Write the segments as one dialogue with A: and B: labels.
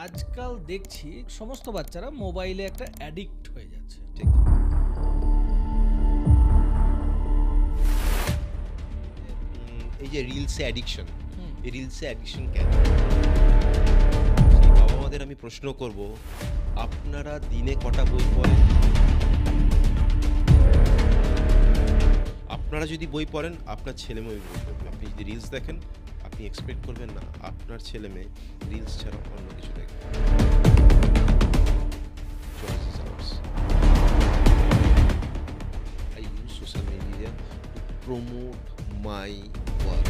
A: আজকাল দেখছি সমস্ত বাচ্চারা মোবাইলে একটা অ্যাডিক্ট হয়ে যাচ্ছে।
B: ঠিক। এই যে রিলসে অ্যাডিকশন, এই রিলসে অ্যাডিকশন কেন? সেই বাবা মাদের আমি প্রশ্ন করব, আপনারা দিনে কটা বই পড়েন? আপনারা যদি বই পড়েন, আপনার ছেলে মেয়ে বই পড়বে। আপনি যদি রিলস দেখেন, আপনি এক্সপেক্ট করবেন না আপনার ছেলে মেয়ে রিলস ছাড়া অন্য কিছু দেখবে। Choice is ours. I use social media to promote my work.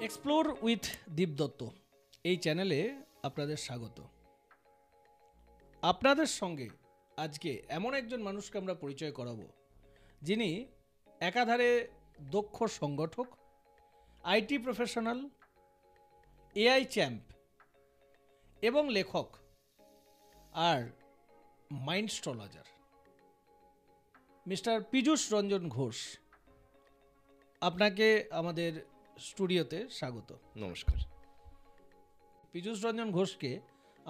A: Explore with Deep Dutta এই চ্যানেলে আপনাদের স্বাগত। আপনাদের সঙ্গে আজকে এমন একজন মানুষকে আমরা পরিচয় করাবো, যিনি একাধারে দক্ষ সংগঠক, আইটি প্রফেশনাল, এআই চ্যাম্প এবং লেখক আর মাইন্ডস্ট্রোলজার, মিস্টার পীযূষ রঞ্জন ঘোষ। আপনাকে আমাদের স্টুডিওতে স্বাগত।
B: নমস্কার।
A: পীযূষ রঞ্জন ঘোষকে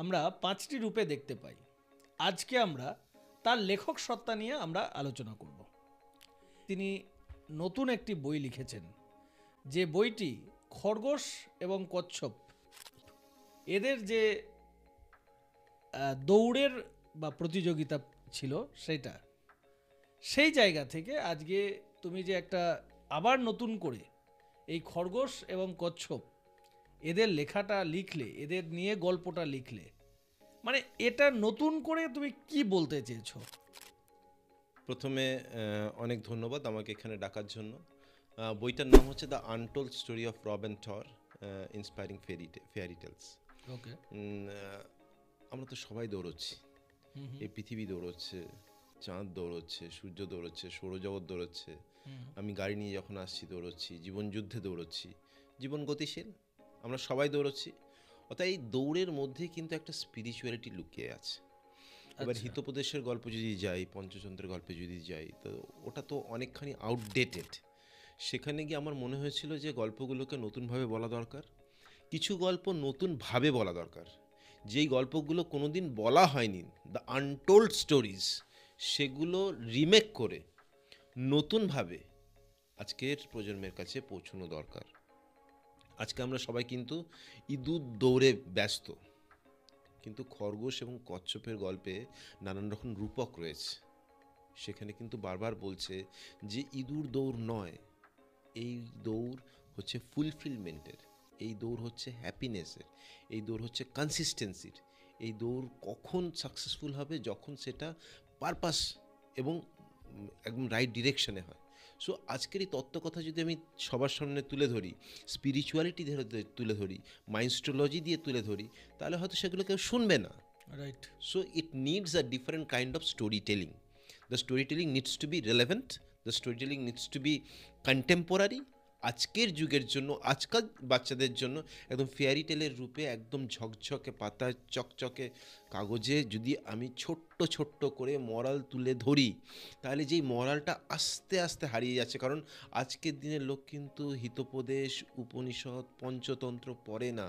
A: আমরা 5টি রূপে দেখতে পাই। আজকে আমরা তার লেখক সত্তা নিয়ে আমরা আলোচনা করব। তিনি নতুন একটি বই লিখেছেন, যে বইটি খরগোশ এবং কচ্ছপ এদের যে দৌড়ের বা প্রতিযোগিতা ছিল সেটা, সেই জায়গা থেকে আজকে তুমি যে একটা আবার নতুন করে এই খরগোশ এবং কচ্ছপ এদের লেখাটা লিখলে, এদের নিয়ে গল্পটা লিখলে, মানে এটা নতুন করে তুমি কি বলতে চেয়েছো?
B: প্রথমে অনেক ধন্যবাদ আমাকে এখানে ডাকার জন্য। বইটার নাম হচ্ছে the untold story of Rob and Thor, inspiring fairy tales.
A: Okay.
B: আমরা তো সবাই দৌড়চ্ছি, এই পৃথিবী দৌড়চ্ছে, চাঁদ দৌড়চ্ছে, সূর্য দৌড়চ্ছে, সৌরজগৎ দৌড়চ্ছে, আমি গাড়ি নিয়ে যখন আসছি দৌড়চ্ছি, জীবন যুদ্ধে দৌড়চ্ছি, জীবন গতিশীল, আমরা সবাই দৌড়চ্ছি। অর্থাৎ এই দৌড়ের মধ্যে কিন্তু একটা স্পিরিচুয়ালিটি লুকিয়ে আছে। এবার হিতোপদেশের গল্প যদি যাই, পঞ্চতন্ত্রের গল্পে যদি যাই, তো ওটা তো অনেকখানি আউটডেটেড। সেখানে গিয়ে আমার মনে হয়েছিল যে গল্পগুলোকে নতুনভাবে বলা দরকার, কিছু গল্প নতুনভাবে বলা দরকার, যেই গল্পগুলো কোনোদিন বলা হয়নি, দ্য আনটোল্ড স্টোরিজ, সেগুলো রিমেক করে নতুনভাবে আজকের প্রজন্মের কাছে পৌঁছানো দরকার। আজকে আমরা সবাই কিন্তু ইঁদুর দৌড়ে ব্যস্ত, কিন্তু খরগোশ এবং কচ্ছপের গল্পে নানান রকম রূপক রয়েছে। সেখানে কিন্তু বারবার বলছে যে ইঁদুর দৌড় নয়, এই দৌড় হচ্ছে ফুলফিলমেন্টের, এই দৌড় হচ্ছে হ্যাপিনেসের, এই দৌড় হচ্ছে কনসিস্টেন্সির। এই দৌড় কখন সাকসেসফুল হবে? যখন সেটা পারপাস এবং একদম রাইট ডিরেকশনে হয়। সো আজকের এই তত্ত্বকথা যদি আমি সবার সামনে তুলে ধরি, স্পিরিচুয়ালিটি তুলে ধরি, মাইন্ডস্ট্রোলজি দিয়ে তুলে ধরি, তাহলে হয়তো সেগুলো কেউ শুনবে না।
A: Right.
B: So it needs a different kind of storytelling. The storytelling needs to be relevant. The storytelling needs to be contemporary. আজকের যুগের জন্য, আজকাল বাচ্চাদের জন্য একদম ফেয়ারি টেলের রূপে, একদম ঝকঝকে পাতা চকচকে কাগজে যদি আমি ছোট্ট ছোট্ট করে মরাল তুলে ধরি, তাহলে যেই মরালটা আস্তে আস্তে হারিয়ে যাচ্ছে। কারণ আজকের দিনের লোক কিন্তু হিতোপদেশ, উপনিষদ, পঞ্চতন্ত্র পড়ে না,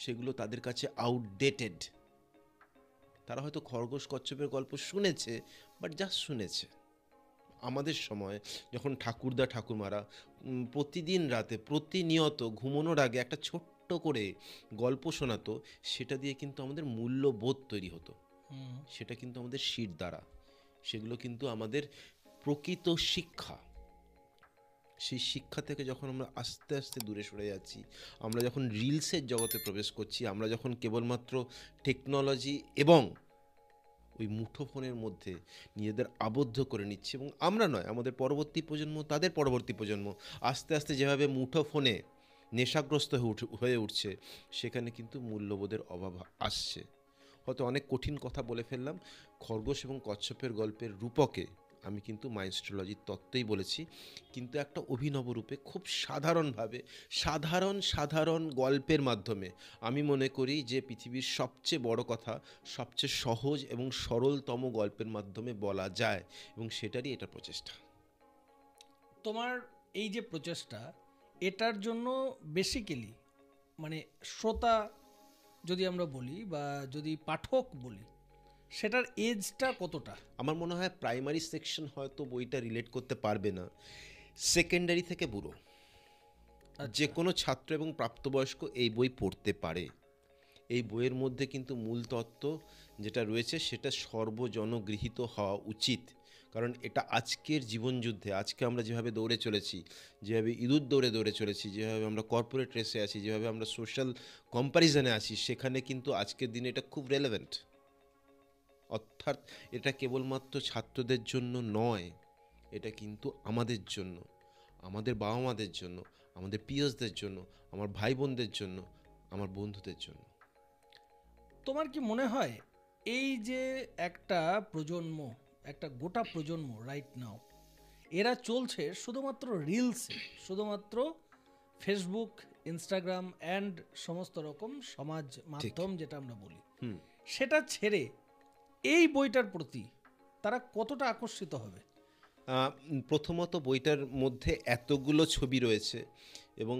B: সেগুলো তাদের কাছে আউটডেটেড। তারা হয়তো খরগোশ কচ্ছপের গল্প শুনেছে, বাট জাস্ট শুনেছে। আমাদের সময় যখন ঠাকুরদা ঠাকুরমারা প্রতিদিন রাতে প্রতিনিয়ত ঘুমানোর আগে একটা ছোট্ট করে গল্প শোনাতো, সেটা দিয়ে কিন্তু আমাদের মূল্যবোধ তৈরি হতো, সেটা কিন্তু আমাদের শির দ্বারা, সেগুলো কিন্তু আমাদের প্রকৃত শিক্ষা। সেই শিক্ষা থেকে যখন আমরা আস্তে আস্তে দূরে সরে যাচ্ছি, আমরা যখন রিলসের জগতে প্রবেশ করছি, আমরা যখন কেবলমাত্র টেকনোলজি এবং ওই মুঠোফোনের মধ্যে নিজেদের আবদ্ধ করে নিচ্ছি, এবং আমরা নয়, আমাদের পরবর্তী প্রজন্ম, তাদের পরবর্তী প্রজন্ম আস্তে আস্তে যেভাবে মুঠোফোনে নেশাগ্রস্ত হয়ে উঠছে, সেখানে কিন্তু মূল্যবোধের অভাব আসছে। হয়তো অনেক কঠিন কথা বলে ফেললাম। খরগোশ এবং কচ্ছপের গল্পের রূপকে আমি কিন্তু মাইন্ডস্ট্রোলজির তত্ত্বই বলেছি, কিন্তু একটা অভিনব রূপে খুব সাধারণভাবে সাধারণ গল্পের মাধ্যমে। আমি মনে করি যে পৃথিবীর সবচেয়ে বড় কথা সবচেয়ে সহজ এবং সরলতম গল্পের মাধ্যমে বলা যায়, এবং সেটারই এটা প্রচেষ্টা।
A: তোমার এই যে প্রচেষ্টা, এটার জন্য বেসিক্যালি মানে শ্রোতা যদি আমরা বলি বা যদি পাঠক বলি, সেটার এজটা কতটা?
B: আমার মনে হয় প্রাইমারি সেকশন হয়তো বইটা রিলেট করতে পারবে না, সেকেন্ডারি থেকে বুড়ো যে কোনো ছাত্র এবং প্রাপ্তবয়স্ক এই বই পড়তে পারে। এই বইয়ের মধ্যে কিন্তু মূল তত্ত্ব যেটা রয়েছে সেটা সর্বজনগৃহীত হওয়া উচিত, কারণ এটা আজকের জীবনযুদ্ধে, আজকে আমরা যেভাবে দৌড়ে চলেছি, যেভাবে ইঁদুর দৌড়ে চলেছি, যেভাবে আমরা কর্পোরেট রেসে আছি, যেভাবে আমরা সোশ্যাল কম্প্যারিজনে আছি, সেখানে কিন্তু আজকের দিনে এটা খুব রেলেভেন্ট। অর্থাৎ এটা কেবলমাত্র ছাত্রদের জন্য নয়, এটা কিন্তু আমাদের জন্য, আমাদের বাবা মাদের জন্য, আমাদের পিয়সদের জন্য, আমার ভাই বোনদের জন্য, আমার বন্ধুদের জন্য।
A: তোমার কি মনে হয় এই যে একটা প্রজন্ম, একটা গোটা প্রজন্ম রাইট নাও, এরা চলছে শুধুমাত্র রিলসে, শুধুমাত্র ফেসবুক, ইনস্টাগ্রাম অ্যান্ড সমস্ত রকম সমাজ মাধ্যম যেটা আমরা বলি, সেটা ছেড়ে এই বইটার প্রতি তারা কতটা আকর্ষিত হবে?
B: প্রথমত বইটার মধ্যে এতগুলো ছবি রয়েছে এবং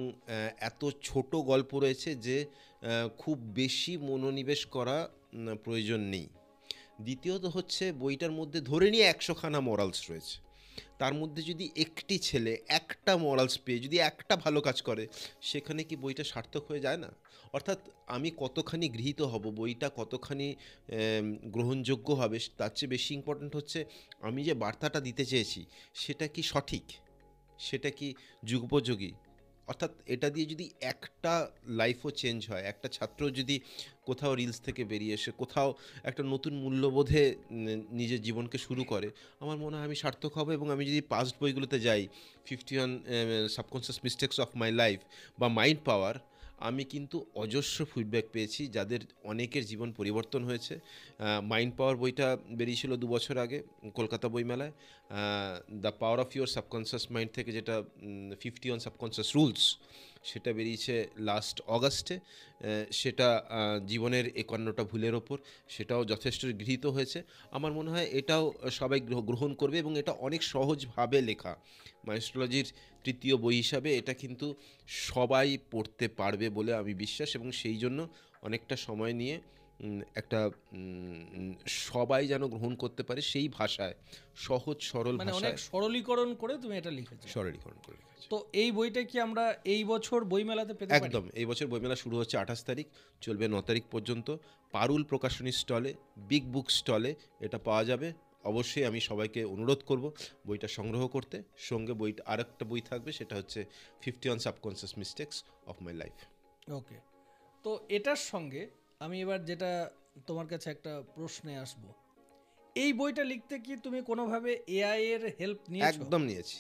B: এত ছোট গল্প রয়েছে যে খুব বেশি মনোনিবেশ করা প্রয়োজন নেই। দ্বিতীয়ত হচ্ছে বইটার মধ্যে ধরে নিয়ে 100খানা মরালস রয়েছে, তার মধ্যে যদি একটি ছেলে একটা মরালস পেয়ে যদি একটা ভালো কাজ করে, সেখানে কি বইটা সার্থক হয়ে যায় না? অর্থাৎ আমি কতখানি গৃহীত হব, বইটা কতখানি গ্রহণযোগ্য হবে, তার চেয়ে বেশি ইম্পর্ট্যান্ট হচ্ছে আমি যে বার্তাটা দিতে চেয়েছি সেটা কি সঠিক, সেটা কি যুগোপযোগী। অর্থাৎ এটা দিয়ে যদি একটা লাইফও চেঞ্জ হয়, একটা ছাত্র যদি কোথাও রিলস থেকে বেরিয়ে এসে কোথাও একটা নতুন মূল্যবোধে নিজের জীবনকে শুরু করে, আমার মনে হয় আমি সার্থক হব। এবং আমি যদি পাস্ট বইগুলোতে যাই, 51 subconscious mistakes of my life বা মাইন্ড পাওয়ার, আমি কিন্তু অজস্র ফিডব্যাক পেয়েছি যাদের অনেকের জীবন পরিবর্তন হয়েছে। মাইন্ড পাওয়ার বইটা বেরিয়েছিল 2 বছর আগে কলকাতা বইমেলায়। The power of your subconscious mind থেকে যেটা 51 সাবকনসিয়াস রুলস, সেটা বেরিয়েছে লাস্ট অগাস্টে। সেটা জীবনের 51টা ভুলের ওপর, সেটাও যথেষ্ট গৃহীত হয়েছে। আমার মনে হয় এটাও সবাই গ্রহণ করবে এবং এটা অনেক সহজভাবে লেখা। মাইন্ডস্ট্রোলজির তৃতীয় বই হিসাবে এটা কিন্তু সবাই পড়তে পারবে বলে আমি বিশ্বাস, এবং সেই জন্য অনেকটা সময় নিয়ে একটা সবাই যেন গ্রহণ করতে পারে সেই ভাষায়, সহজ সরল
A: মানে
B: ভাষায়,
A: অনেক সরলীকরণ করে তুমি এটা লিখেছো।
B: সরলীকরণ করে লিখেছে।
A: তো এই বইটা কি আমরা এই বছর বইমেলাতে পেতে পারি?
B: একদম, এই বছর বইমেলা শুরু হচ্ছে 28 তারিখ, চলবে 9 তারিখ পর্যন্ত। পারুল প্রকাশনী স্টলে, বিগ বুক স্টলে এটা পাওয়া যাবে। অবশ্যই আমি সবাইকে অনুরোধ করব বইটা সংগ্রহ করতে। সঙ্গে বইটা আরেকটা বই থাকবে, সেটা হচ্ছে 51 subconscious mistakes of my life.
A: Okay, তো এটার সঙ্গে আমি এবার যেটা তোমার কাছে একটা প্রশ্নে আসব, এই বইটা লিখতে কি তুমি কোনোভাবে এআই এর হেল্প নিয়েছো?
B: একদম নিয়েছি।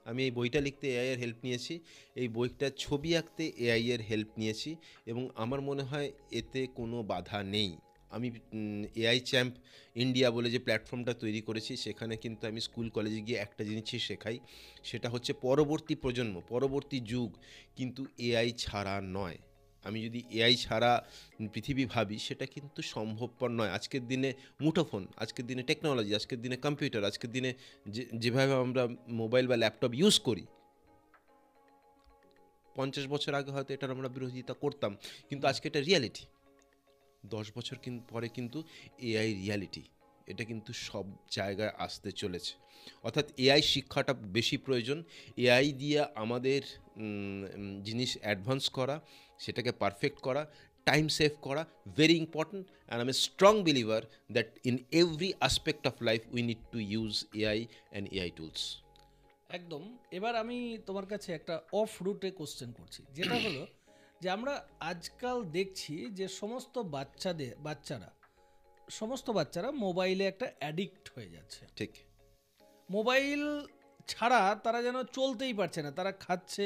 B: আমি এই বইটা লিখতে এআই এর হেল্প নিয়েছি, এই বইটার ছবি আঁকতে এআই এর হেল্প নিয়েছি, এবং আমার মনে হয় এতে কোনো বাধা নেই। আমি এআই চ্যাম্প ইন্ডিয়া বলে যে প্ল্যাটফর্মটা তৈরি করেছি, সেখানে কিন্তু আমি স্কুল কলেজে গিয়ে একটা জিনিসই শেখাই, সেটা হচ্ছে পরবর্তী প্রজন্ম, পরবর্তী যুগ কিন্তু এআই ছাড়া নয়। আমি যদি এআই ছাড়া পৃথিবী ভাবি, সেটা কিন্তু সম্ভবপর নয়। আজকের দিনে মুঠোফোন, আজকের দিনে টেকনোলজি, আজকের দিনে কম্পিউটার, আজকের দিনে যেভাবে আমরা মোবাইল বা ল্যাপটপ ইউজ করি, 50 বছর আগে হয়তো এটার আমরা বিরোধিতা করতাম, কিন্তু আজকে এটা রিয়ালিটি। 10 বছর পরে কিন্তু এআই রিয়ালিটি, এটা কিন্তু সব জায়গায় আসতে চলেছে। অর্থাৎ এআই শিক্ষাটা বেশি প্রয়োজন। এআই দিয়ে আমাদের জিনিস অ্যাডভান্স করা, সেটাকে পারফেক্ট করা, টাইম সেভ করা, very important. And I am a strong believer that in every aspect of life we need to use AI and AI tools.
A: একদম। এবার আমি তোমার কাছে একটা অফ রুটে কোশ্চেন করছি, যেটা হলো যে আমরা আজকাল দেখছি যে সমস্ত বাচ্চারা মোবাইলে একটা অ্যাডিক্ট হয়ে যাচ্ছে।
B: ঠিক।
A: মোবাইল ছাড়া তারা যেন চলতেই পারছে না। তারা খাচ্ছে,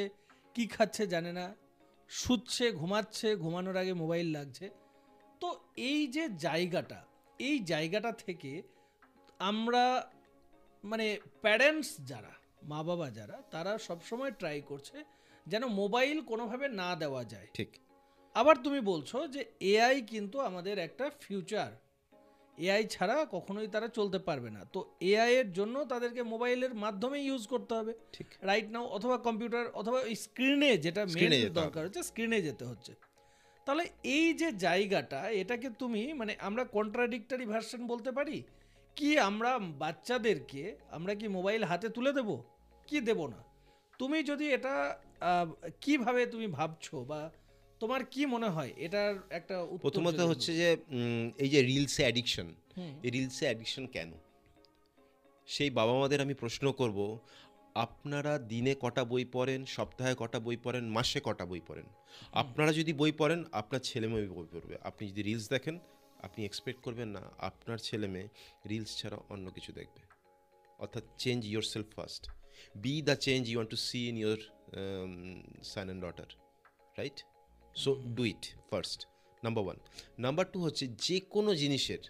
A: কি খাচ্ছে জানে না, শুচ্ছে, ঘুমাচ্ছে, ঘুমানোর আগে মোবাইল লাগছে। তো এই যে জায়গাটা, এই জায়গাটা থেকে আমরা মানে প্যারেন্টস যারা, মা বাবা যারা, তারা সবসময় ট্রাই করছে যেন মোবাইল কোনোভাবে না দেওয়া যায়।
B: ঠিক।
A: আবার তুমি বলছো যে এআই কিন্তু আমাদের একটা ফিউচার, এআই ছাড়া কখনোই তারা চলতে পারবে না, তো এআই এর জন্য তাদেরকে মোবাইলের মাধ্যমে ইউজ করতে হবে
B: ঠিক।
A: রাইট নাও, অথবা কম্পিউটার, অথবা স্ক্রিনে, যেটা মেন
B: Screen এ যেতে
A: দরকার হচ্ছে স্ক্রিনে যেতে হচ্ছে। তাহলে এই যে জায়গাটা, এটাকে তুমি মানে আমরা কন্ট্রাডিক্টরি ভার্সন বলতে পারি কি? আমরা বাচ্চাদেরকে আমরা কি মোবাইল হাতে তুলে দেব কি দেব না? তুমি যদি এটা কিভাবে তুমি ভাবছো, বা তোমার কি মনে হয় এটার একটা উত্তর?
B: প্রথমত
A: যদি
B: হচ্ছে যে এই যে রিলসে অ্যাডিকশন, এই রিলসে অ্যাডিকশন কেন? সেই বাবা মাদের আমি প্রশ্ন করব, আপনারা দিনে কটা বই পড়েন, সপ্তাহে কটা বই পড়েন, মাসে কটা বই পড়েন? আপনারা যদি বই পড়েন, আপনার ছেলে মেয়ে বই পড়বে। আপনি যদি রিলস দেখেন, আপনি এক্সপেক্ট করবেন না আপনার ছেলে মেয়ে রিলস ছাড়া অন্য কিছু দেখবে। অর্থাৎ change yourself first, be the change you want to see in your son and daughter, right? So do it first, number one. Number two হচ্ছে যে কোনো জিনিসের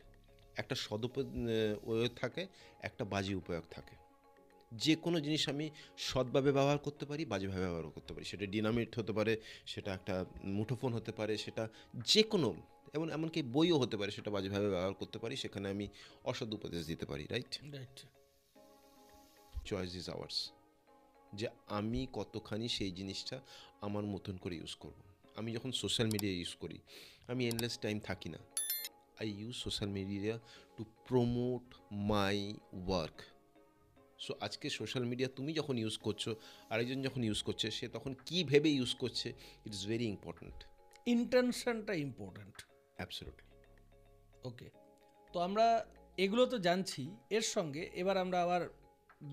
B: একটা সদুপয়োগ থাকে, একটা বাজে উপয়োগ থাকে। যে কোনো জিনিস আমি সৎভাবে ব্যবহার করতে পারি, বাজেভাবে ব্যবহার করতে পারি। সেটা ডিনামিট হতে পারে, সেটা একটা মুঠোফোন হতে পারে, সেটা যে কোনো, এমনকি বইও হতে পারে, সেটা বাজেভাবে ব্যবহার করতে পারি, সেখানে আমি অসৎ উপদেশ দিতে পারি, right?
A: Right.
B: Choice is ours, যে আমি কতখানি সেই জিনিসটা আমার মতন করে ইউজ করব। আমি যখন সোশ্যাল মিডিয়া ইউজ করি, আমি এন্ডলেস টাইম থাকি না। I use social media to promote my work. So আজকে সোশ্যাল মিডিয়া তুমি যখন ইউজ করছো, আরেকজন যখন ইউজ করছে, সে তখন কী ভেবে ইউজ করছে, ইট ইজ ভেরি ইম্পর্ট্যান্ট।
A: ইন্টেনশনটা ইম্পর্ট্যান্ট।
B: অ্যাবসলিউটলি।
A: ওকে, তো আমরা এগুলো তো জানছি, এর সঙ্গে এবার আমরা আবার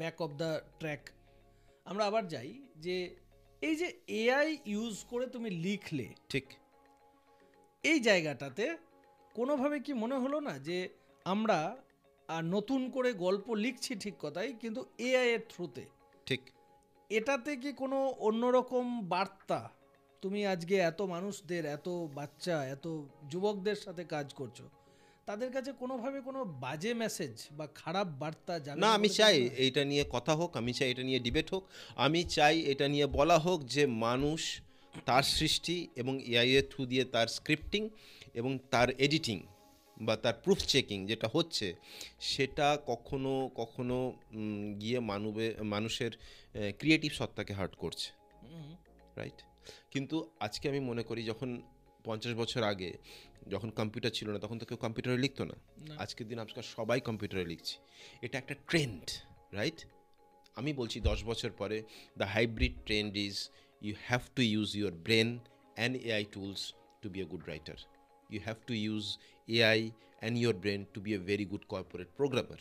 A: ব্যাক অফ দ্য ট্র্যাক আমরা আবার যাই, যে এই যে এআই ইউজ করে তুমি লিখলে,
B: ঠিক।
A: এই জায়গাটাতে কোনোভাবে কি মনে হলো না যে আমরা নতুন করে গল্প লিখছি, ঠিক কথাই, কিন্তু এআই এর থ্রুতে?
B: ঠিক।
A: এটাতে কি কোনো অন্যরকম বার্তা, তুমি আজকে এত মানুষদের, এত বাচ্চা, এত যুবকদের সাথে কাজ করছো, তাদের কাছে কোনোভাবে কোনো বাজে মেসেজ বা খারাপ বার্তা যাবে
B: না, আমি
A: বলে
B: চাই
A: তোমার মনে হয়?
B: এইটা নিয়ে কথা হোক, আমি চাই এটা নিয়ে ডিবেট হোক, আমি চাই এটা নিয়ে বলা হোক যে মানুষ তার সৃষ্টি এবং এআই এর থ্রু দিয়ে তার স্ক্রিপ্টিং এবং তার এডিটিং বা তার প্রুফ চেকিং যেটা হচ্ছে, সেটা কখনো কখনো গিয়ে মানুষের ক্রিয়েটিভ সত্তাকে হার্ট করছে, রাইট? কিন্তু আজকে আমি মনে করি, যখন 50 বছর আগে যখন কম্পিউটার ছিল না, তখন তো কেউ কম্পিউটারে লিখতো না। আজকের দিন আজকাল সবাই কম্পিউটারে লিখছে, এটা একটা ট্রেন্ড, রাইট? আমি বলছি 10 বছর পরে the hybrid trend is you have to use your brain and AI tools to be a good writer. You have to use AI and your brain to be a very good corporate programmer,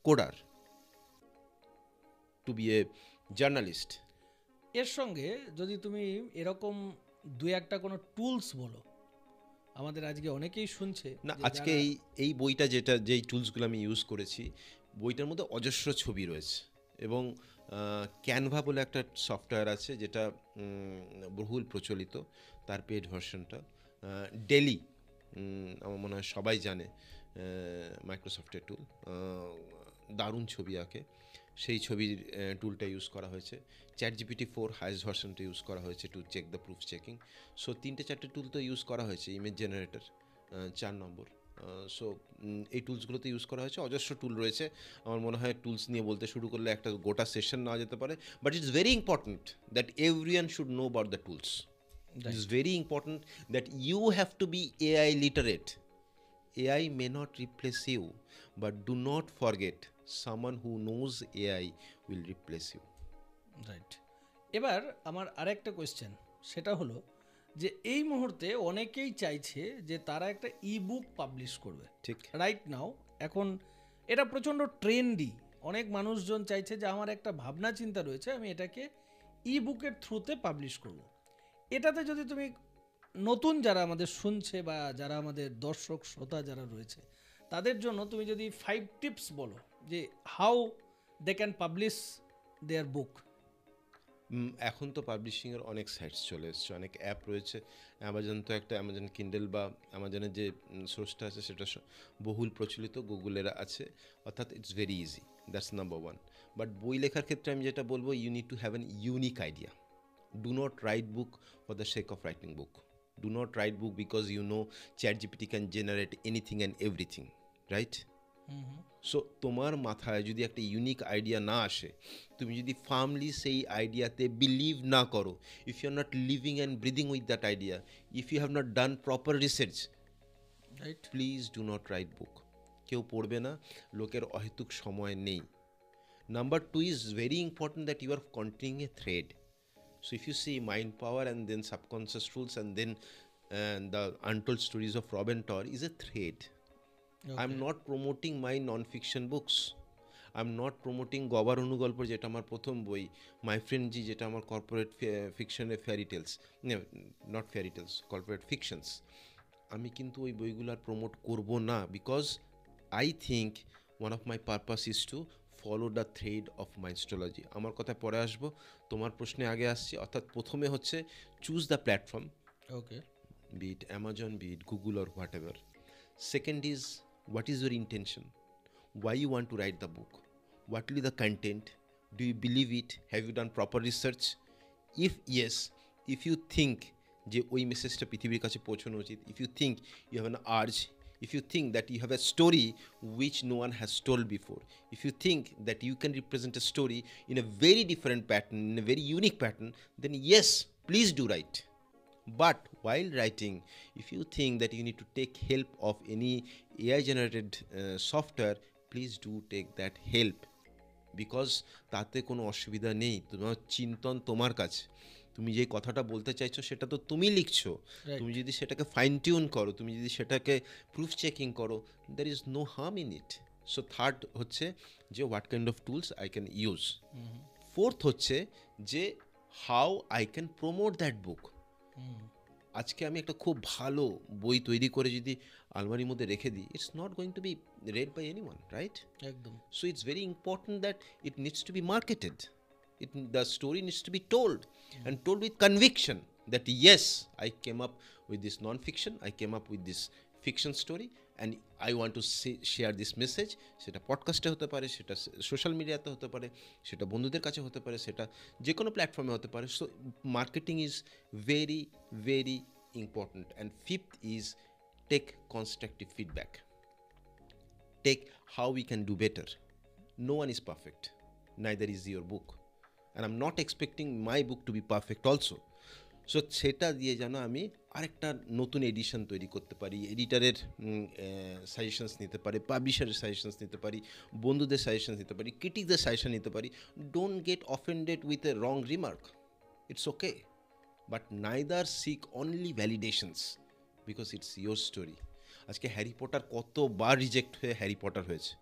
B: coder, to be a journalist.
A: এর সঙ্গে যদি তুমি এরকম দু একটা কোনো tools বলো, আমাদের আজকে অনেকেই শুনছে
B: না,
A: যে
B: আজকে
A: যারা-
B: এই বইটা যেই টুলসগুলো আমি ইউজ করেছি, বইটার মধ্যে অজস্র ছবি রয়েছে, এবং ক্যানভা বলে একটা সফটওয়্যার আছে যেটা বহুল প্রচলিত, তার পেড ভার্সনটা। ডেলি, আমার মনে হয় সবাই জানে, মাইক্রোসফটের টুল, দারুণ ছবি আঁকে, সেই ছবির টুলটা ইউজ করা হয়েছে। ChatGPT-4 হাইয়েস্ট ভার্সনটা ইউজ করা হয়েছে to check the proof checking. So 3-4টে টুল তো ইউজ করা হয়েছে। ইমেজ জেনারেটর 4 নম্বর। সো এই টুলসগুলোতে ইউজ করা হয়েছে, অজস্র টুল রয়েছে। আমার মনে হয় টুলস নিয়ে বলতে শুরু করলে একটা গোটা সেশন নেওয়া যেতে পারে, but it's very important that everyone should know about the tools. It is very important that you have to be AI literate. AI may not replace you, but do not forget, someone who knows AI will replace you.
A: Right. এবার আমার আরেকটা question, সেটা হলো যে এই মুহূর্তে অনেকেই চাইছে যে তারা একটা বুক পাবলিশ করবে,
B: ঠিক।
A: Right now. এখন এটা প্রচণ্ড ট্রেন্ডি, অনেক মানুষজন চাইছে যে আমার একটা ভাবনা চিন্তা রয়েছে, আমি এটাকে বুকের থ্রুতে পাবলিশ করব। এটাতে যদি তুমি নতুন যারা আমাদের শুনছে বা যারা আমাদের দর্শক শ্রোতা যারা রয়েছে, তাদের জন্য তুমি যদি 5 টিপস বলো যে হাউ দে ক্যান পাবলিশ দেয়ার বুক।
B: এখন তো পাবলিশিংয়ের অনেক সাইটস চলে এসছে, অনেক অ্যাপ রয়েছে। অ্যামাজন তো একটা, অ্যামাজন কিন্ডেল বা অ্যামাজনের যে সোর্সটা আছে সেটা বহুল প্রচলিত, গুগলের আছে, অর্থাৎ it's very easy. That's number one. But বই লেখার ক্ষেত্রে আমি যেটা বলবো, you need to have an unique idea. Do not write book for the sake of writing book. Do not write book because you know ChatGPT can generate anything and everything, right? So তোমার মাথায় যদি একটা unique idea না আসে, তুমি যদি firmly সেই আইডিয়াতে believe না করো, if you are not living and breathing with that idea, if you have not done proper research,
A: right?
B: Please do not write book. কেউ পড়বে না, লোকের অহেতুক সময় নেই। Number two is very important that you are continuing a thread. So if you see Mind Power and then Subconscious Rules and then the Untold Stories of Robin Tor is a thread.
A: Okay.
B: I'm not promoting my non-fiction books. I'm not promoting গবার অনুগল্প যেটা আমার প্রথম বই, my friend G যেটা আমার corporate ফিকশনের fairy tales, not fairy tales, corporate fictions. আমি কিন্তু ওই বইগুলো প্রমোট করব না, because I think one of my purpose is to follow the thread of Mindstrology. আমার কথায় পরে আসবো, তোমার প্রশ্নে আগে আসছি। অর্থাৎ প্রথমে হচ্ছে choose the platform,
A: okay,
B: be it Amazon, be it Google or whatever. Second is, what is your intention? Why you want to write the book? What will be the content? Do you believe it? Have you done proper research? If yes, if you think যে ওই মেসেজটা পৃথিবীর কাছে পৌঁছানো উচিত, if you think you have an urge, if you think that you have a story which no one has told before, if you think that you can represent a story in a very different pattern, in a very unique pattern, then yes, please do write. But while writing, if you think that you need to take help of any AI generated software, please do take that help, because তাতে কোনো অসুবিধা নেই। তোমার চিন্তন তোমার কাছে, তুমি যে কথাটা বলতে চাইছো সেটা তো তুমি লিখছো। তুমি যদি সেটাকে ফাইন টিউন করো, তুমি যদি সেটাকে প্রুফ চেকিং করো, there is no harm in it. So third হচ্ছে যে what kind of tools I can use. Fourth হচ্ছে যে how I can promote that book. আজকে আমি একটা খুব ভালো বই তৈরি করে যদি আলমারির মধ্যে রেখে দিই, it's not going to be read by anyone, right?
A: একদম।
B: So it's very important that it needs to be marketed. The story needs to be told, and told with conviction that yes, I came up with this non-fiction, I came up with this fiction story, and I want to share this message. সেটা পডকাস্টে হতে পারে, সেটা social মিডিয়াতে হতে পারে, সেটা বন্ধুদের কাছে হতে পারে, সেটা যে কোনো প্ল্যাটফর্মে হতে পারে। So marketing is very very important. And fifth is take constructive feedback, take how we can do better. No one is perfect, neither is your book, and I'm not expecting my book to be perfect also. So সেটা দিয়ে যেন আমি আরেকটা নতুন addition তৈরি করতে পারি, এডিটারের suggestions নিতে পারি, পাবলিশারের সাজেশনস নিতে পারি, বন্ধুদের সাজেশনস নিতে পারি, ক্রিটিকদের সাজেশন নিতে পারি। Don't get offended with a wrong remark, it's okay, but neither seek only validations, because it's your story. আজকে হ্যারি পটার কতবার রিজেক্ট হয়ে হ্যারি পটার হয়েছে।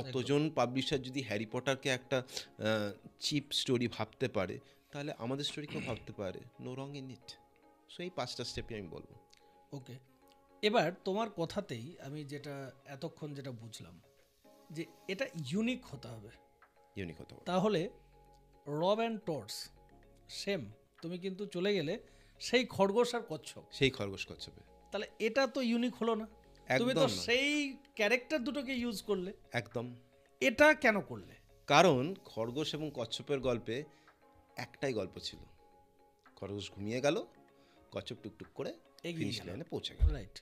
B: অতজন পাবলিশার যদি হ্যারি পটারকে একটা চিপ স্টোরি ভাবতে পারে, তাহলে আমাদের স্টোরিকেও ভাবতে পারে। No wrong in it. So এই 5টা স্টেপই আমি বলবো।
A: ওকে, এবার তোমার কথাতেই আমি যেটা এতক্ষণ যেটা বুঝলাম, যে এটা ইউনিক হতে হবে।
B: ইউনিক হতে হবে।
A: তাহলে রব অ্যান্ড টর্স সেম, তুমি কিন্তু চলে গেলে সেই খরগোশ আর কচ্ছপ,
B: সেই খরগোশ কচ্ছপে।
A: তাহলে এটা তো ইউনিক হলো না, তুমি তো সেই ক্যারেক্টার দুটোকে ইউজ করলে।
B: একদম।
A: এটা কেন করলে?
B: কারণ খরগোশ এবং কচ্ছপের গল্পে একটাই গল্প ছিল, খরগোশ ঘুমিয়ে গেল, কচ্ছপ টুকটুক করে ফিনিশ লাইনে পৌঁছে গেল,
A: রাইট?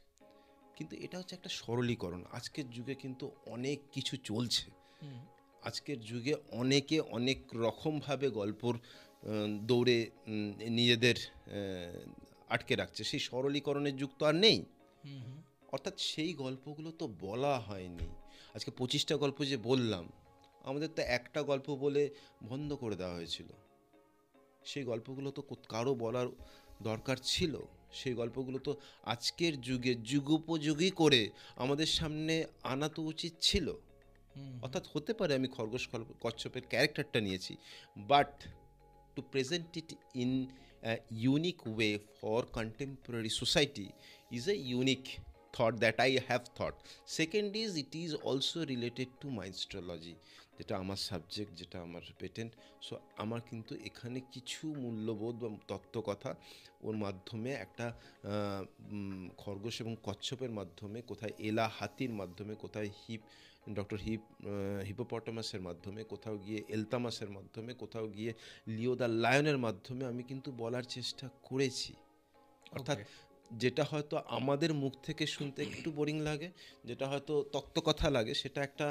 B: কিন্তু এটা হচ্ছে একটা সরলীকরণ। আজকের যুগে কিন্তু অনেক কিছু চলছে, আজকের যুগে অনেকে অনেক রকমভাবে গল্পর দৌড়ে নিজেদের আটকে রাখছে। সেই সরলীকরণের যুগ তো আর নেই। অর্থাৎ সেই গল্পগুলো তো বলা হয়নি। আজকে 25টা গল্প যে বললাম, আমাদের তো একটা গল্প বলে বন্ধ করে দেওয়া হয়েছিল। সেই গল্পগুলো তো কারো বলার দরকার ছিল। সেই গল্পগুলো তো আজকের যুগে যুগোপযোগী করে আমাদের সামনে আনা তো উচিত ছিল। অর্থাৎ হতে পারে আমি খরগোশ কচ্ছপের ক্যারেক্টারটা নিয়েছি, but to present it in a unique way for contemporary society is a unique thought that I have thought. Second is, it is also related to mindstrology. যেটা আমার সাবজেক্ট, যেটা আমার পেটেন্ট। সো আমার কিন্তু এখানে কিছু মূল্যবোধ বা তত্ত্বকথা ওর মাধ্যমে একটা খরগোশ এবং কচ্ছপের মাধ্যমে, কোথায় এলা হাতির মাধ্যমে, কোথায় ডক্টর হিপোপটামাসের মাধ্যমে, কোথাও গিয়ে এলতামাসের মাধ্যমে, কোথাও গিয়ে লিও দ্য লায়নের মাধ্যমে আমি কিন্তু বলার চেষ্টা করেছি। অর্থাৎ যেটা হয়তো আমাদের মুখ থেকে শুনতে একটু বোরিং লাগে, যেটা হয়তো তত্ত্বকথা লাগে, সেটা একটা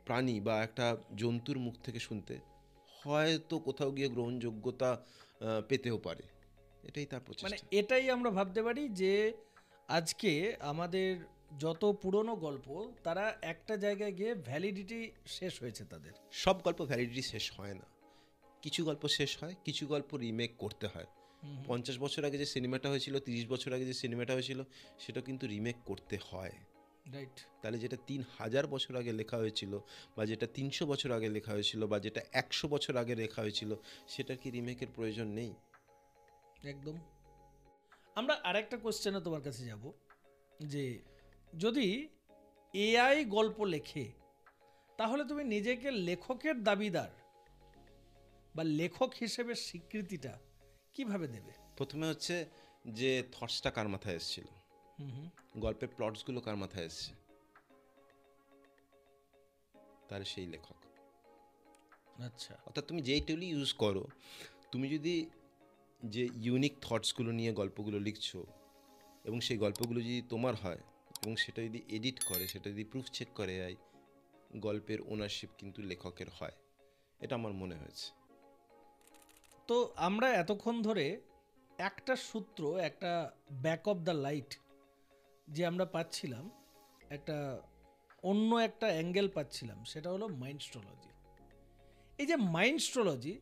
B: প্রাণী বা একটা জন্তুর মুখ থেকে শুনতে হয়তো কোথাও গিয়ে গ্রহণযোগ্যতা পেতেও পারে। এটাই তার
A: মানে
B: প্রচেষ্টা।
A: এটাই আমরা ভাবতে পারি যে আজকে আমাদের যত পুরনো গল্প, তারা একটা জায়গায় গিয়ে ভ্যালিডিটি শেষ হয়েছে তাদের।
B: সব গল্প ভ্যালিডিটি শেষ হয় না, কিছু গল্প শেষ হয়, কিছু গল্প রিমেক করতে হয়। 50 বছর আগে যে সিনেমাটা হয়েছিল, 30 বছর আগে যে সিনেমাটা হয়েছিল, সেটা কিন্তু রিমেক করতে হয়।
A: রাইট।
B: তাহলে যেটা 3000 বছর আগে লেখা হয়েছিল, বা যেটা 300 বছর আগে লেখা হয়েছিল, বা যেটা 100 বছর আগে লেখা হয়েছিল, সেটার কি রিমেকের প্রয়োজন নেই?
A: একদম। আমরা আরেকটা কোশ্চেনে তোমার কাছে যাব, যে যদি এআই গল্প লেখে, তাহলে তুমি নিজেকে লেখকের দাবিদার বা লেখক হিসেবে স্বীকৃতিটা কিভাবে দেবে?
B: প্রথমে হচ্ছে যে থটসটা কার মাথায় এসেছিল, গল্পের প্লটসগুলো কার মাথায় এসছে, তার সেই লেখক।
A: আচ্ছা।
B: অর্থাৎ তুমি যেই টুলই ইউজ করো, তুমি যদি যে ইউনিক থটসগুলো নিয়ে গল্পগুলো লিখছো, এবং সেই গল্পগুলো যদি তোমার হয়, এবং সেটা যদি এডিট করে, সেটা যদি প্রুফ চেক করে আই, গল্পের ওনারশিপ কিন্তু লেখকের হয়। এটা আমার মনে হয়েছে।
A: তো আমরা এতক্ষণ ধরে একটা সূত্র, একটা ব্যাক অফ দ্য লাইট যে আমরা পাচ্ছিলাম, একটা অন্য একটা অ্যাঙ্গেল পাচ্ছিলাম, সেটা হলো মাইন্ডস্ট্রোলজি। এই যে মাইন্ডস্ট্রোলজি,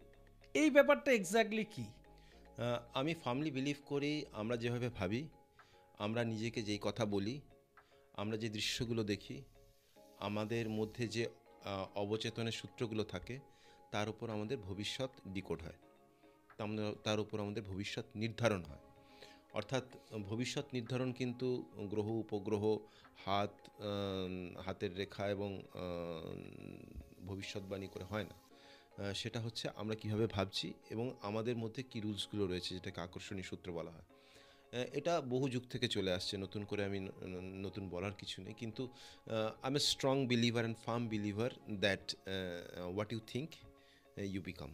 A: এই ব্যাপারটা এক্স্যাক্টলি কি?
B: আমি ফার্মলি বিলিভ করি, আমরা যেভাবে ভাবি, আমরা নিজেকে যেই কথা বলি, আমরা যে দৃশ্যগুলো দেখি, আমাদের মধ্যে যে অবচেতনের সূত্রগুলো থাকে, তার উপর আমাদের ভবিষ্যৎ ডিকোড হয়, তার উপর আমাদের ভবিষ্যৎ নির্ধারণ হয়। অর্থাৎ ভবিষ্যৎ নির্ধারণ কিন্তু গ্রহ উপগ্রহ, হাতের রেখা এবং ভবিষ্যৎবাণী করে হয় না। সেটা হচ্ছে আমরা কিভাবে ভাবছি এবং আমাদের মধ্যে কী রুলসগুলো রয়েছে, যেটাকে আকর্ষণীয় সূত্র বলা হয়। এটা বহু যুগ থেকে চলে আসছে, নতুন করে আমি নতুন বলার কিছু নেই, কিন্তু I am a strong believer and firm believer that what you think you become,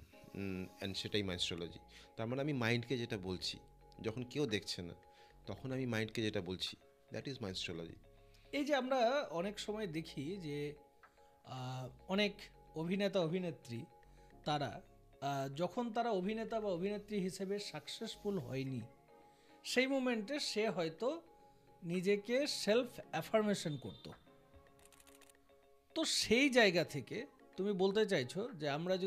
B: and সেটাই মাইন্ডস্ট্রোলজি। তার মানে আমি মাইন্ডকে যেটা বলছি, যখন কেউ দেখছে না, তখন আমি মাইন্ডকে যেটা বলছি, দ্যাট ইজ মাইন্ডস্ট্রোলজি।
A: এই যে আমরা অনেক সময় দেখি যে অনেক অভিনেতা অভিনেত্রী, তারা যখন তারা অভিনেতা বা অভিনেত্রী হিসেবে সাকসেসফুল হয়নি, সেই মোমেন্টে সে হয়তো নিজেকে সেলফ অ্যাফার্মেশন করত। তো সেই জায়গা থেকে তুমি বলতে চাইছো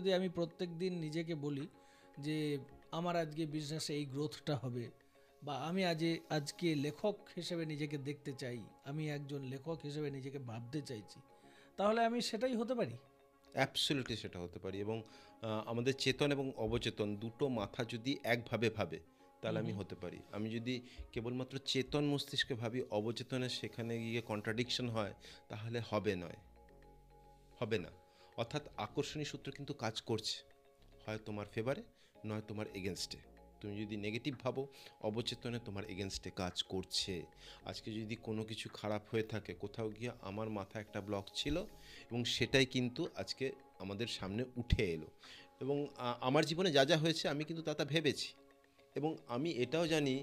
A: যে আমি প্রত্যেক দিন নিজেকে বলি যে আমার আজকে বিজনেসে এই গ্রোথটা হবে, বা আমি আজকে লেখক হিসেবে নিজেকে দেখতে চাই, আমি একজন লেখক হিসেবে নিজেকে ভাবতে চাইছি, তাহলে আমি সেটাই হতে পারি?
B: অ্যাবসলিউটলি সেটা হতে পারি। এবং আমাদের চেতন এবং অবচেতন দুটো মাথা যদি একভাবে ভাবে, তাহলে আমি হতে পারি। আমি যদি কেবলমাত্র চেতন মস্তিষ্কে ভাবি, অবচেতনের সেখানে গিয়ে কন্ট্রাডিকশন হয়, তাহলে হবে না। অর্থাৎ আকর্ষণীয় সূত্র কিন্তু কাজ করছে, হয় তোমার ফেভারে, নয় তোমার এগেনস্টে। তুমি যদি নেগেটিভ ভাবো, অবচেতনে তোমার এগেনস্টে কাজ করছে। আজকে যদি কোনো কিছু খারাপ হয়ে থাকে, কোথাও গিয়ে আমার মাথায় একটা ব্লক ছিল, এবং সেটাই কিন্তু আজকে আমাদের সামনে উঠে এলো। এবং আমার জীবনে যা যা হয়েছে, আমি কিন্তু তা ভেবেছি। এবং আমি এটাও জানি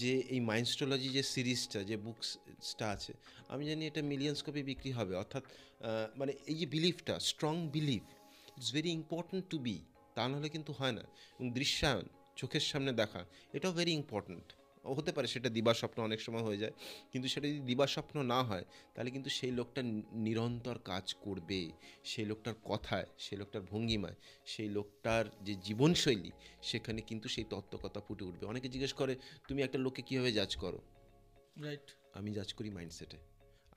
B: যে এই মাইন্ডস্ট্রোলজি যে সিরিজটা, যে বুকসটা আছে, আমি জানি এটা মিলিয়ন্স কপি বিক্রি হবে। অর্থাৎ মানে এই যে বিলিফটা, strong believe, it's very important to be, তা নাহলে কিন্তু হয় না। এবং দৃশ্যায়ন, চোখের সামনে দেখা, এটাও ভেরি ইম্পর্ট্যান্ট। হতে পারে সেটা দিবাস্বপ্ন অনেক সময় হয়ে যায়, কিন্তু সেটা যদি দিবাস্বপ্ন না হয়, তাহলে কিন্তু সেই লোকটা নিরন্তর কাজ করবে। সেই লোকটার কথায়, সেই লোকটার ভঙ্গিমায়, সেই লোকটার যে জীবনশৈলী, সেখানে কিন্তু সেই তত্ত্বকথা ফুটে উঠবে। অনেকে জিজ্ঞেস করে, তুমি একটা লোককে কীভাবে জাজ করো?
A: রাইট।
B: আমি জাজ করি মাইন্ডসেটে।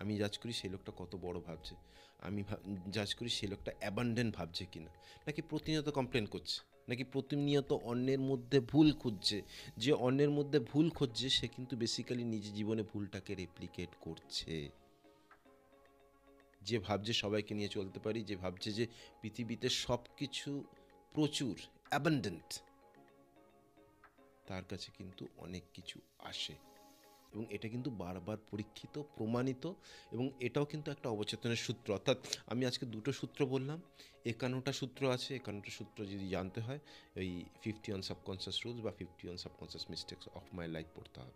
B: আমি জাজ করি সেই লোকটা কত বড় ভাবছে। আমি জাজ করি সেই লোকটা অ্যাবান্ডেন্ট ভাবছে কিনা, নাকি প্রতিনিয়ত কমপ্লেন করছে, নাকি প্রতিনিয়ত অন্যের মধ্যে ভুল খুঁজছে। যে অন্যের মধ্যে ভুল খুঁজছে, সে কিন্তু বেসিক্যালি নিজের জীবনে ভুলটাকে রেপ্লিকেট করছে। যে ভাবছে সবাইকে নিয়ে চলতে পারি, যে ভাবছে যে পৃথিবীতে সব কিছু প্রচুর অ্যাবান্ডেন্ট, তার কাছে কিন্তু অনেক কিছু আসে। এবং এটা কিন্তু বারবার পরীক্ষিত, প্রমাণিত, এবং এটাও কিন্তু একটা অবচেতনের সূত্র। অর্থাৎ আমি আজকে দুটো সূত্র বললাম, 51টা সূত্র আছে। 51টা সূত্র যদি জানতে হয়, ওই 50 অন সাবকনসিয়াস রুলস বা 50 on subconscious mistakes of my life পড়তে হবে।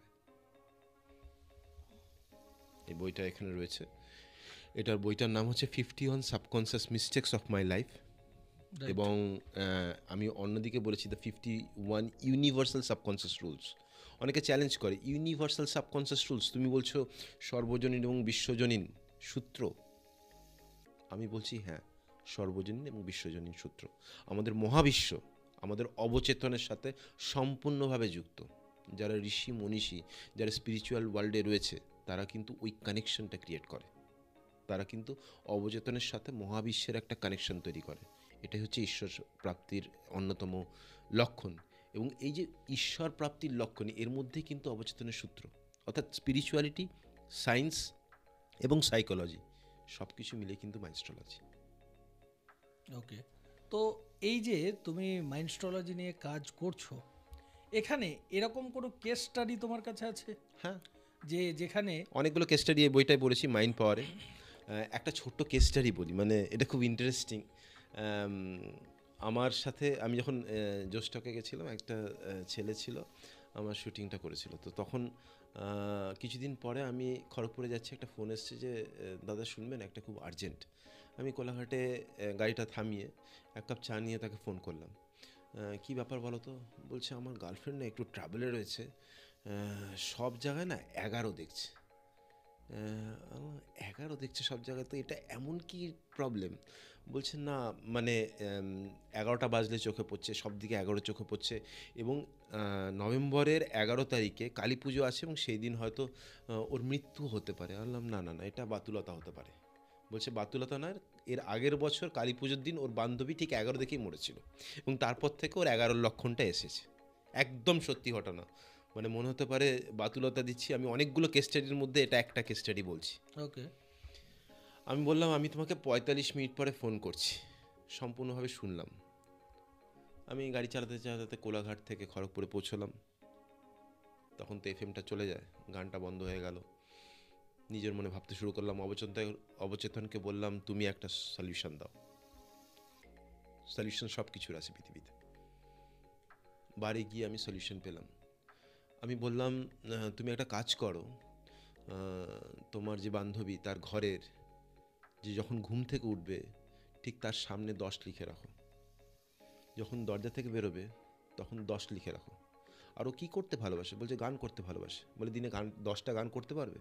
B: এই বইটা এখানে রয়েছে। এটার বইটার নাম হচ্ছে 50 on subconscious mistakes of my life. এবং আমি অন্যদিকে বলেছি দ্য 51 ইউনিভার্সাল সাবকনসিয়াস রুলস। অনেকে চ্যালেঞ্জ করে, ইউনিভার্সাল সাবকনসিয়াস রুলস, তুমি বলছো সর্বজনীন এবং বিশ্বজনীন সূত্র। আমি বলছি হ্যাঁ, সর্বজনীন এবং বিশ্বজনীন সূত্র। আমাদের মহাবিশ্ব আমাদের অবচেতনের সাথে সম্পূর্ণভাবে যুক্ত। যারা ঋষি মনীষী, যারা স্পিরিচুয়াল ওয়ার্ল্ডে রয়েছে, তারা কিন্তু ওই কানেকশনটা ক্রিয়েট করে। তারা কিন্তু অবচেতনের সাথে মহাবিশ্বের একটা কানেকশন তৈরি করে। এটাই হচ্ছে ঈশ্বর প্রাপ্তির অন্যতম লক্ষণ। এবং এই যে ঈশ্বর প্রাপ্তির লক্ষণ, এর মধ্যে কিন্তু অবচেতনের সূত্র, অর্থাৎ স্পিরিচুয়ালিটি, সায়েন্স এবং সাইকোলজি সব কিছু মিলে কিন্তু মাইন্ডস্ট্রোলজি।
A: ওকে, তো এই যে তুমি মাইন্ডস্ট্রোলজি নিয়ে কাজ করছো, এখানে এরকম কোনো কেস স্টাডি তোমার কাছে আছে?
B: হ্যাঁ,
A: যে যেখানে
B: অনেকগুলো কেস স্টাডি এই বইটায় পড়েছি মাইন্ড পাওয়ারে। একটা ছোট্ট কেস স্টাডি বলি, মানে এটা খুব ইন্টারেস্টিং। আমার সাথে আমি যখন জোস্টকে গেছিলাম, একটা ছেলে ছিল, আমার শ্যুটিংটা করেছিল। তো তখন কিছুদিন পরে আমি খড়গপুরে যাচ্ছি, একটা ফোন এসছে যে দাদা শুনবেন, একটা খুব আর্জেন্ট। আমি কোলাঘাটে গাড়িটা থামিয়ে এক কাপ চা নিয়ে তাকে ফোন করলাম। কী ব্যাপার বলো তো? বলছে আমার গার্লফ্রেন্ড না একটু ট্রাভেলে রয়েছে, সব জায়গায় না 11 দেখছে। 11 দেখছে সব জায়গায়, তো এটা এমন কি প্রবলেম? বলছে না, মানে 11টা বাজলে চোখে পড়ছে, সব দিকে 11 চোখে পড়ছে। এবং নভেম্বরের 11 তারিখে কালী পুজো আছে, এবং সেই দিন হয়তো ওর মৃত্যু হতে পারে। বললাম না না না, এটা বাতুলতা হতে পারে। বলছে বাতুলতা নয়, এর আগের বছর কালী পুজোর দিন ওর বান্ধবী ঠিক 11 দেখেই মরেছিল, এবং তারপর থেকে ওর 11 লক্ষণটা এসেছে। একদম সত্যি ঘটনা। মানে মনে হতে পারে বাতুলতা দিচ্ছি, আমি অনেকগুলো কেস স্টাডির মধ্যে এটা একটা কেস স্টাডি বলছি।
A: ওকে,
B: আমি বললাম আমি তোমাকে 45 মিনিট পরে ফোন করছি। সম্পূর্ণভাবে শুনলাম। আমি গাড়ি চালাতে চালাতে কোলাঘাট থেকে খড়গপুরে পৌঁছলাম। তখন তো এফএমটা চলে যায়, গানটা বন্ধ হয়ে গেল। নিজের মনে ভাবতে শুরু করলাম, অবচেতনকে বললাম তুমি একটা সলিউশন দাও। সলিউশন সব কিছুর আছে পৃথিবীতে। বাড়ি গিয়ে আমি সলিউশন পেলাম। আমি বললাম তুমি একটা কাজ করো, তোমার যে বান্ধবী, তার ঘরের যে যখন ঘুম থেকে উঠবে ঠিক তার সামনে 10 লিখে রাখো। যখন দরজা থেকে বেরোবে তখন 10 লিখে রাখো। আর ও কী করতে ভালোবাসে? বলছে গান করতে ভালোবাসে। বলে দিনে গান 10টা গান করতে পারবে?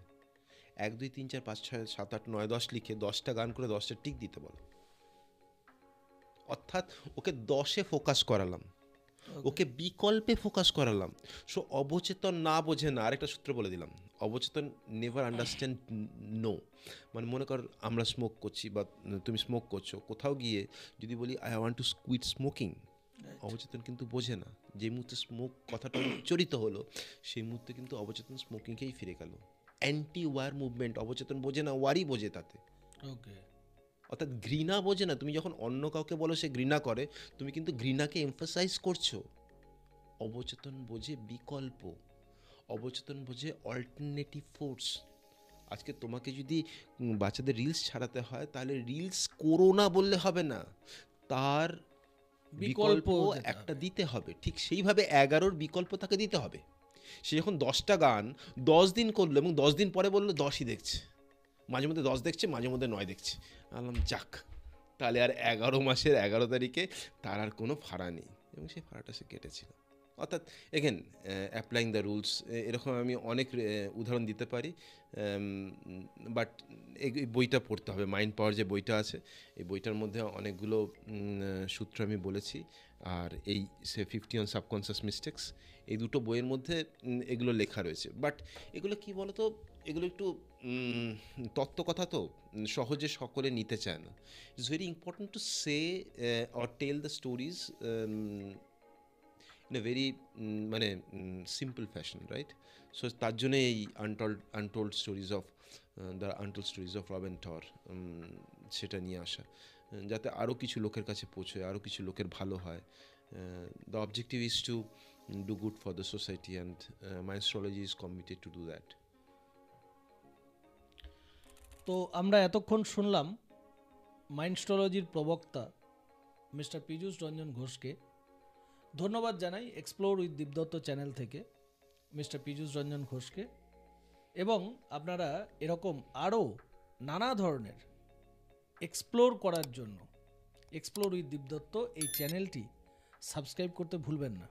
B: 1 2 3 4 5 6 7 8 9 10 লিখে 10টা গান করে 10টা টিক দিতে বলো। অর্থাৎ ওকে 10-এ ফোকাস করালাম, ওকে বিকল্পে ফোকাস করালাম। সো অবচেতন না বোঝে না। আরেকটা সূত্র বলে দিলাম, অবচেতন নেভার আন্ডারস্ট্যান্ড নো। মানে মনে কর আমরা স্মোক করছি বা তুমি স্মোক করছো, কোথাও গিয়ে যদি বলি I want to quit smoking, অবচেতন কিন্তু বোঝে না। যে মুহূর্তে স্মোক কথাটা উচ্চারিত হলো, সেই মুহূর্তে কিন্তু অবচেতন স্মোকিংকেই ফিরে গেল। অ্যান্টি ওয়ার মুভমেন্ট, অবচেতন বোঝে না, ওয়ারই বোঝে তাতে।
A: ওকে,
B: অর্থাৎ ঘৃণা বোঝে না। তুমি যখন অন্য কাউকে বলো সে ঘৃণা করে, তুমি কিন্তু ঘৃণাকে এমফাসাইজ করছো। অবচেতন বোঝে বিকল্প, অবচেতন বোঝে অল্টারনেটিভ ফোর্স। আজকে তোমাকে যদি বাচ্চাদের রিলস ছাড়াতে হয়, তাহলে রিলস করো না বললে হবে না, তার বিকল্প একটা দিতে হবে। ঠিক সেইভাবে 11-র বিকল্প তাকে দিতে হবে। সে যখন 10টা গান 10 দিন করলো এবং 10 দিন পরে বললো 10ই দেখছে, মাঝে মধ্যে 10 দেখছে, মাঝে মধ্যে 9 দেখছে, বললাম যাক, তাহলে আর 11 মাসের 11 তারিখে তার আর কোনো ফাড়া নেই, এবং সেই ফাড়াটা সে কেটেছিল। অর্থাৎ এগেন অ্যাপ্লাইং দ্য রুলস, এরকম আমি অনেক উদাহরণ দিতে পারি। বাট এই বইটা পড়তে হবে, মাইন্ড পাওয়ার যে বইটা আছে, এই বইটার মধ্যে অনেকগুলো সূত্র আমি বলেছি। আর এই 50 অন সাবকনসিয়াস মিস্টেক্স, এই দুটো বইয়ের মধ্যে এগুলো লেখা রয়েছে। বাট এগুলো কি বলতো, এগুলো একটু তত্ত্বকথা, তো সহজে সকলে নিতে চায় না। It's very important to say or tell the stories in a very মানে সিম্পল ফ্যাশন, রাইট? সো তার জন্য এই untold stories of the untold stories of Rob and Thor, সেটা নিয়ে আসা, যাতে আরও কিছু লোকের কাছে পৌঁছয়, আরও কিছু লোকের ভালো হয়। The objective is to do good for the society and Mindstrology is committed to do that.
A: তো আমরা এতক্ষণ শুনলাম মাইন্ডস্ট্রোলজির প্রবক্তা মিস্টার পীযূষ রঞ্জন ঘোষকে। ধন্যবাদ জানাই এক্সপ্লোর উইথ দীপদত্ত চ্যানেল থেকে মিস্টার পীযূষ রঞ্জন ঘোষকে। এবং আপনারা এরকম আরও নানা ধরনের এক্সপ্লোর করার জন্য এক্সপ্লোর উইথ দীপদত্ত এই চ্যানেলটি সাবস্ক্রাইব করতে ভুলবেন না।